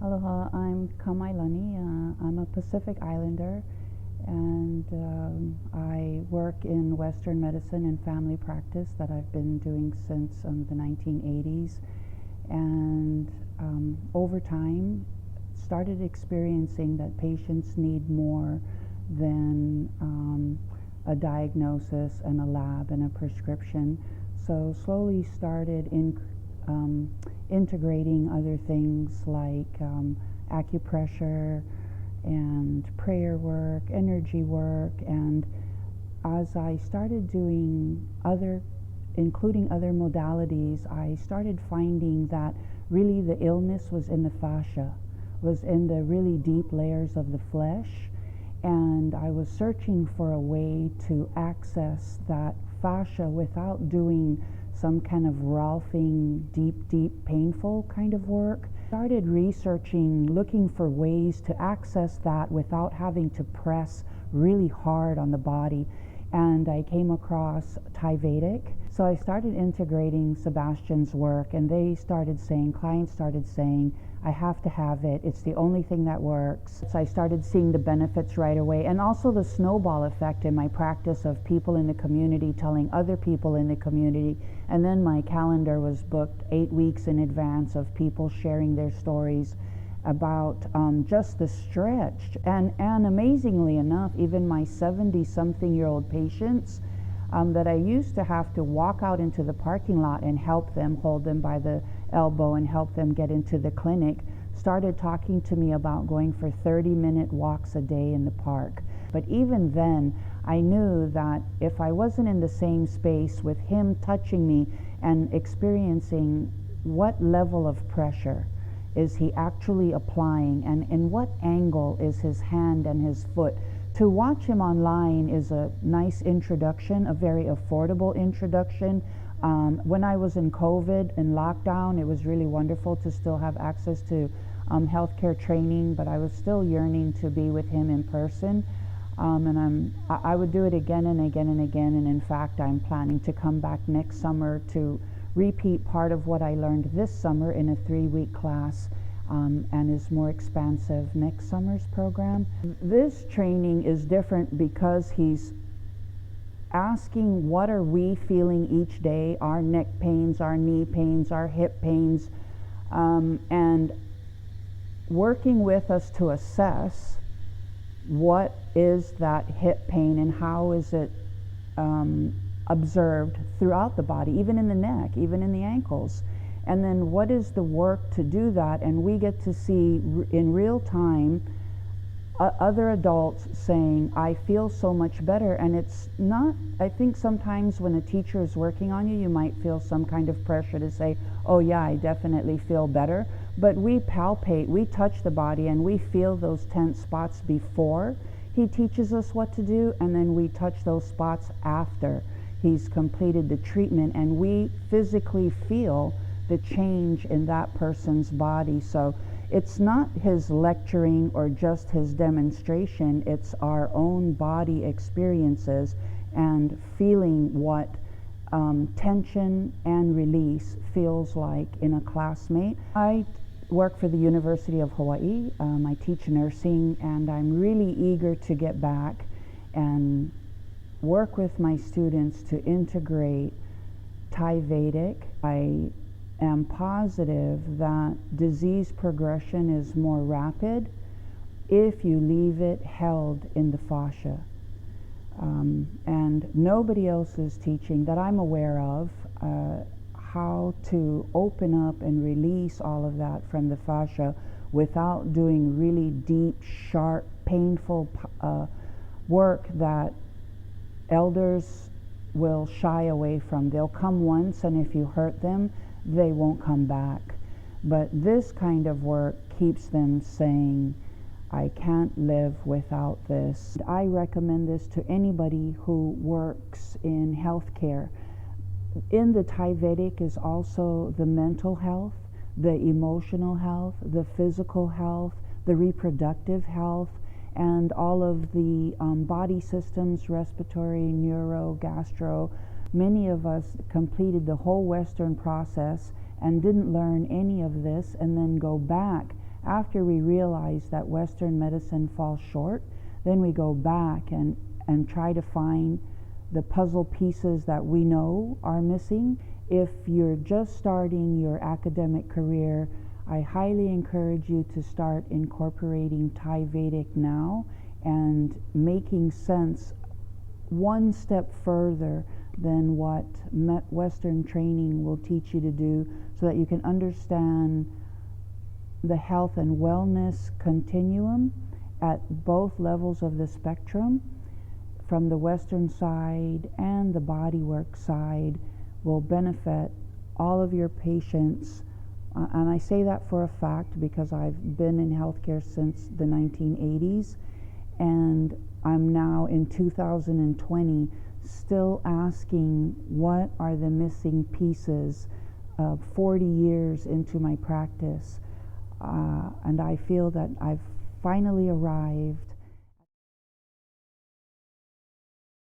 Aloha, I'm Kamailani. I'm a Pacific Islander, and I work in Western medicine and family practice that I've been doing since the 1980s. And over time, started experiencing that patients need more than a diagnosis and a lab and a prescription. So slowly started integrating other things like acupressure and prayer work, energy work, and as I started doing including other modalities, I started finding that really the illness was in the fascia, was in the really deep layers of the flesh, and I was searching for a way to access that fascia without doing some kind of ralphing, deep, painful kind of work. Started researching, looking for ways to access that without having to press really hard on the body. And I came across ThaiVedic. So I started integrating Sebastian's work, and clients started saying, I have to have it. It's the only thing that works. So I started seeing the benefits right away, and also the snowball effect in my practice of people in the community telling other people in the community. And then my calendar was booked 8 weeks in advance of people sharing their stories about just the stretch. And amazingly enough, even my 70-something-year-old patients that I used to have to walk out into the parking lot and help them, hold them by the elbow and help them get into the clinic, started talking to me about going for 30-minute walks a day in the park. But even then, I knew that if I wasn't in the same space with him touching me and experiencing what level of pressure is he actually applying, and in what angle is his hand and his foot. To watch him online is a nice introduction, a very affordable introduction. When I was in COVID and lockdown, it was really wonderful to still have access to healthcare training, but I was still yearning to be with him in person. And I would do it again and again and again. And in fact, I'm planning to come back next summer to repeat part of what I learned this summer in a 3-week class, and is more expansive next summer's program. This training is different because he's asking what are we feeling each day, our neck pains, our knee pains, our hip pains, and working with us to assess what is that hip pain and how is it observed throughout the body, even in the neck, even in the ankles. And then what is the work to do that? And we get to see in real time other adults saying, I feel so much better. And it's not, I think sometimes when a teacher is working on you, you might feel some kind of pressure to say, oh yeah, I definitely feel better. But we palpate, we touch the body, and we feel those tense spots before he teaches us what to do, and then we touch those spots after he's completed the treatment, and we physically feel the change in that person's body. So it's not his lecturing or just his demonstration, it's our own body experiences and feeling what tension and release feels like in a classmate. I work for the University of Hawaii. I teach nursing, and I'm really eager to get back and work with my students to integrate ThaiVedic. I am positive that disease progression is more rapid if you leave it held in the fascia. And nobody else is teaching that I'm aware of how to open up and release all of that from the fascia without doing really deep, sharp, painful work that elders will shy away from. They'll come once, and if you hurt them, they won't come back. But this kind of work keeps them saying, I can't live without this. I recommend this to anybody who works in healthcare. In the ThaiVedic is also the mental health, the emotional health, the physical health, the reproductive health, and all of the body systems, respiratory, neuro, gastro. Many of us completed the whole Western process and didn't learn any of this, and then go back after we realize that Western medicine falls short, then we go back and try to find the puzzle pieces that we know are missing. If you're just starting your academic career, I highly encourage you to start incorporating ThaiVedic now and making sense one step further than what Western training will teach you to do, so that you can understand the health and wellness continuum at both levels of the spectrum. From the Western side and the bodywork side will benefit all of your patients. And I say that for a fact because I've been in healthcare since the 1980s, and I'm now in 2020 still asking what are the missing pieces 40 years into my practice. And I feel that I've finally arrived